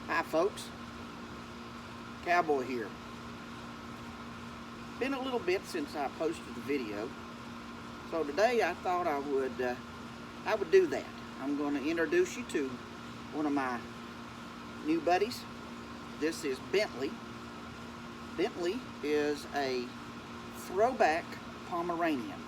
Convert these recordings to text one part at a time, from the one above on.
Hi folks, Cowboy here. Been a little bit since I posted the video, so today I thought I would do that. I'm going to introduce you to one of my new buddies. This is Bentley. Bentley is a Throwback Pomeranian.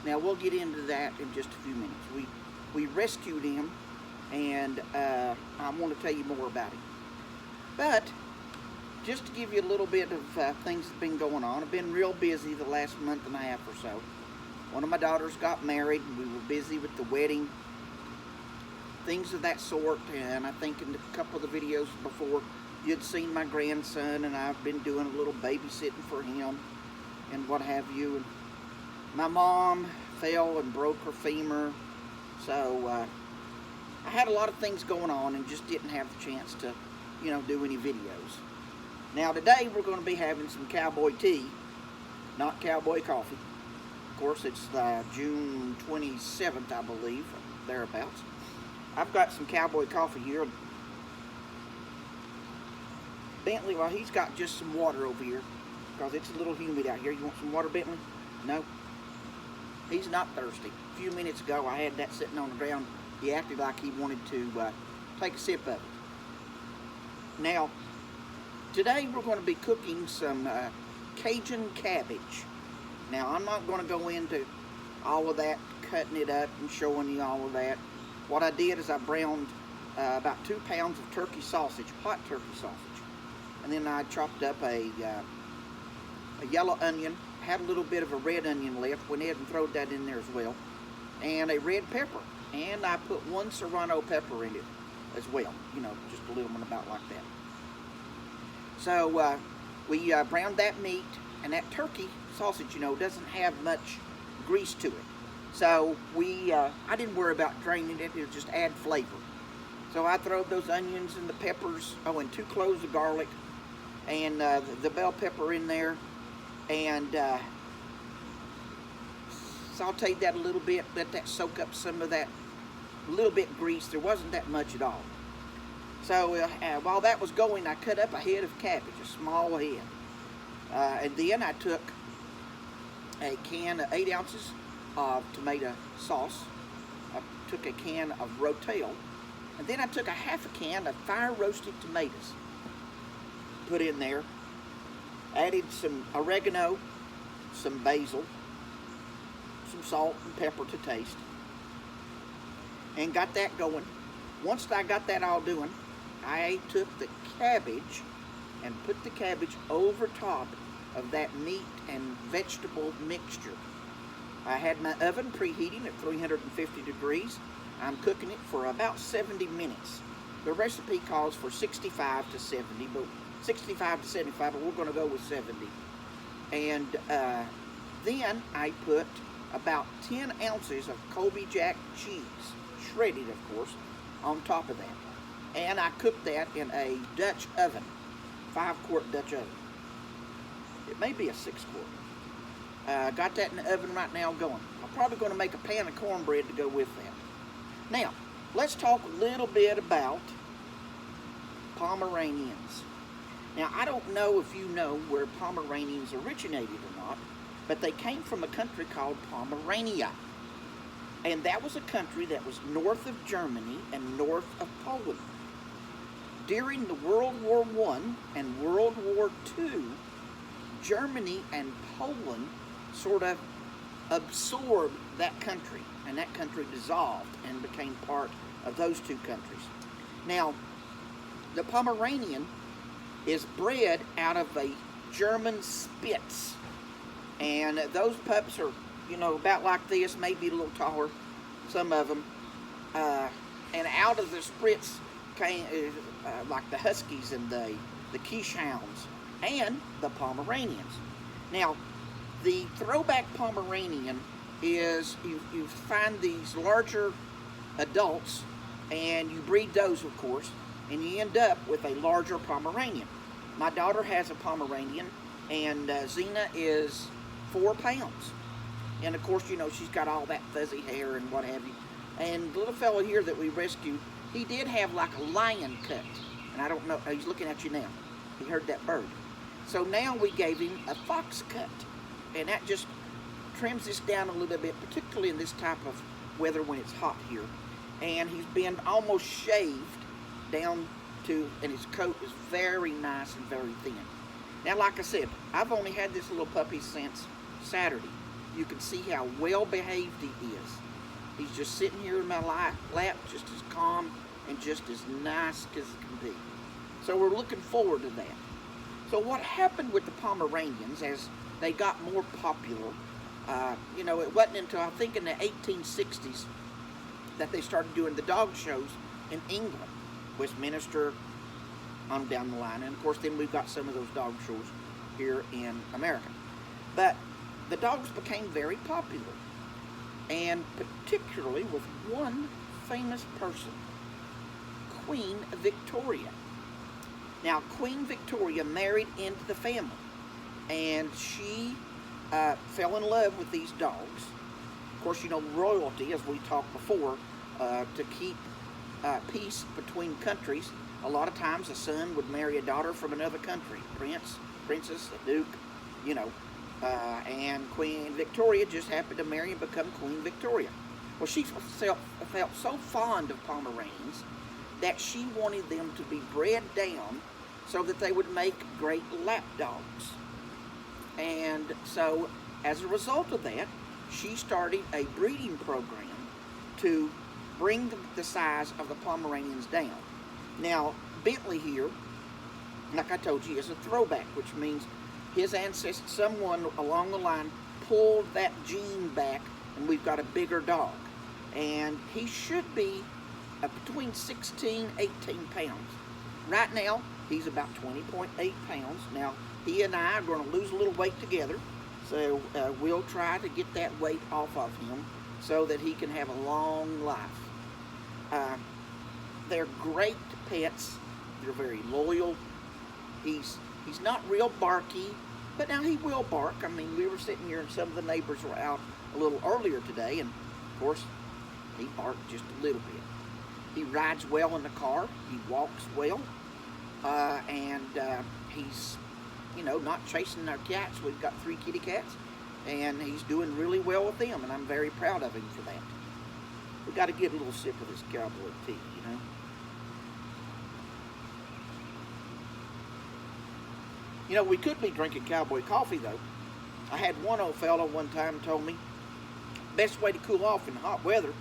Now we'll get into that in just a few minutes. We rescued him, and I want to tell you more about him. But just to give you a little bit of things that's been going on, I've been real busy the last month and a half or so. One of my daughters got married, and we were busy with the wedding, things of that sort. And I think in a couple of the videos before, you'd seen my grandson, and I've been doing a little babysitting for him and what have you. And my mom fell and broke her femur, so I had a lot of things going on and just didn't have the chance to, do any videos. Now today we're going to be having some cowboy tea, not cowboy coffee. Of course, it's June 27th, I believe, thereabouts. I've got some cowboy coffee here. Bentley, well, he's got just some water over here because it's a little humid out here. You want some water, Bentley? No? He's not thirsty. A few minutes ago, I had that sitting on the ground. He acted like he wanted to take a sip of it. Now, today we're going to be cooking some Cajun cabbage. Now, I'm not going to go into all of that, cutting it up and showing you all of that. What I did is I browned about 2 pounds of turkey sausage, hot turkey sausage. And then I chopped up a yellow onion, had a little bit of a red onion left, went ahead and threw that in there as well, and a red pepper. And I put 1 serrano pepper in it as well, just a little one about like that. So we browned that meat, and that turkey sausage, doesn't have much grease to it. So I didn't worry about draining it, it would just add flavor. So I threw those onions and the peppers, and 2 cloves of garlic, and the bell pepper in there, and sauteed that a little bit, let that soak up some of that little bit grease. There wasn't that much at all. So while that was going, I cut up a head of cabbage, a small head. And then I took a can of 8 ounces of tomato sauce. I took a can of Rotel. And then I took a half a can of fire roasted tomatoes. Put in there. Added some oregano, some basil, some salt and pepper to taste. And got that going. Once I got that all doing, I took the cabbage and put the cabbage over top of that meat and vegetable mixture. I had my oven preheating at 350 degrees. I'm cooking it for about 70 minutes. The recipe calls for 65 to 70, but 65 to 75, but we're going to go with 70. And then I put about 10 ounces of Colby Jack cheese, shredded of course, on top of that. And I cooked that in a Dutch oven, 5-quart Dutch oven. It may be a 6-quart. Got that in the oven right now going. I'm probably going to make a pan of cornbread to go with that. Now, let's talk a little bit about Pomeranians. Now, I don't know if you know where Pomeranians originated or not, but they came from a country called Pomerania. And that was a country that was north of Germany and north of Poland. During the World War I and World War II, Germany and Poland sort of absorbed that country, and that country dissolved and became part of those 2 countries. Now, the Pomeranian is bred out of a German Spitz, and those pups are, about like this, maybe a little taller, some of them, and out of the Spitz came like the Huskies and the Keeshhounds and the Pomeranians. Now, the Throwback Pomeranian is, you find these larger adults, and you breed those, of course, and you end up with a larger Pomeranian. My daughter has a Pomeranian, and Xena is 4 pounds. And of course, she's got all that fuzzy hair and what have you. And the little fellow here that we rescued, he did have like a lion cut And I don't know, he's looking at you now. He heard that bird. So now we gave him a fox cut. And that just trims this down a little bit, particularly in this type of weather when it's hot here. And he's been almost shaved down to, and his coat is very nice and very thin. Now, like I said, I've only had this little puppy since Saturday. You can see how well behaved he is. He's just sitting here in my lap, just as calm and just as nice as it can be. So we're looking forward to that. So what happened with the Pomeranians as they got more popular, you know, it wasn't until I think in the 1860s that they started doing the dog shows in England, Westminster, on down the line. And of course then we've got some of those dog shows here in America. But the dogs became very popular, and particularly with one famous person, Queen Victoria. Now, Queen Victoria married into the family, and she fell in love with these dogs. Of course, you know, royalty, as we talked before, to keep peace between countries, a lot of times a son would marry a daughter from another country, prince, princess, a duke, you know, and Queen Victoria just happened to marry and become Queen Victoria. Well, she felt so fond of Pomeranians that she wanted them to be bred down so that they would make great lap dogs. And so, as a result of that, she started a breeding program to bring the size of the Pomeranians down. Now, Bentley here, like I told you, is a throwback, which means his ancestor, someone along the line, pulled that gene back, and we've got a bigger dog. And he should be between 16, 18 pounds. Right now, he's about 20.8 pounds. Now, he and I are going to lose a little weight together, so we'll try to get that weight off of him so that he can have a long life. They're great pets. They're very loyal. He's not real barky, but now he will bark. I mean, we were sitting here and some of the neighbors were out a little earlier today, and of course, he barked just a little bit. He rides well in the car. He walks well, and he's, you know, not chasing our cats. We've got 3 kitty cats, and he's doing really well with them, and I'm very proud of him for that. We got to get a little sip of this cowboy tea, you know. You know, we could be drinking cowboy coffee, though. I had one old fella one time told me, best way to cool off in hot weather,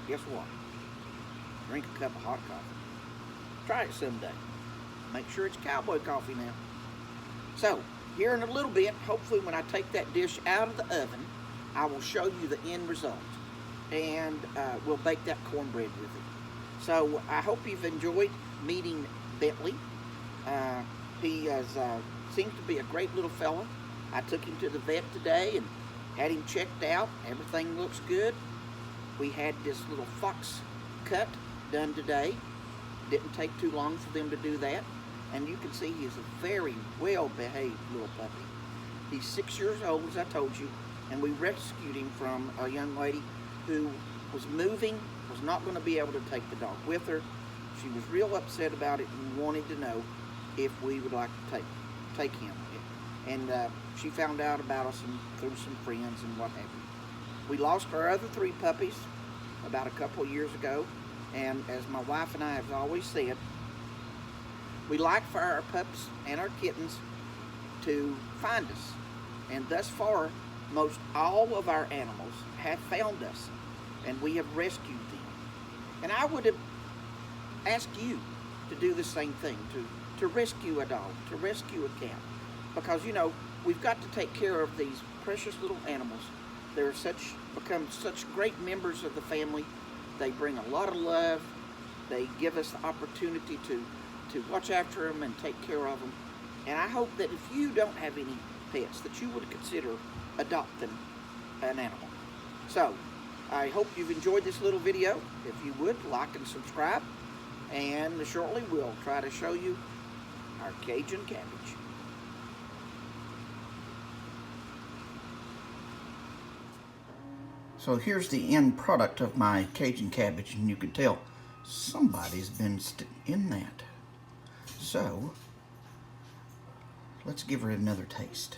guess what? Drink a cup of hot coffee. Try it someday. Make sure it's cowboy coffee now. So, here in a little bit, hopefully when I take that dish out of the oven, I will show you the end result. And we'll bake that cornbread with it. So, I hope you've enjoyed meeting Bentley. He seems to be a great little fella. I took him to the vet today and had him checked out. Everything looks good. We had this little fox cut done today. Didn't take too long for them to do that. And you can see he's a very well-behaved little puppy. He's 6 years old, as I told you, and we rescued him from a young lady who was moving, was not going to be able to take the dog with her. She was real upset about it and wanted to know if we would like to take him. And she found out about us and through some friends and what have you. We lost our other 3 puppies about a couple of years ago, and as my wife and I have always said, we like for our pups and our kittens to find us. And thus far, most all of our animals have found us, and we have rescued them. And I would have asked you to do the same thing, to rescue a dog, to rescue a cat. Because, you know, we've got to take care of these precious little animals. They're become such great members of the family. They bring a lot of love. They give us the opportunity to watch after them and take care of them. And I hope that if you don't have any pets, that you would consider adopting an animal. So, I hope you've enjoyed this little video. If you would, like and subscribe. And shortly we'll try to show you our Cajun cabbage. So here's the end product of my Cajun cabbage, and you can tell Somebody's been in that. So, let's give her another taste.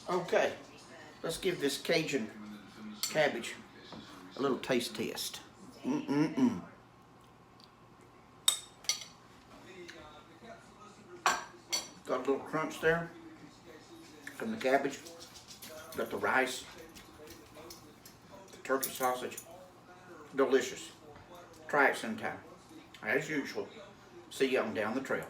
Okay, let's give this Cajun cabbage a little taste test. Got a little crunch there from the cabbage. Got the rice, the turkey sausage. Delicious. Try it sometime. As usual, see you on down the trail.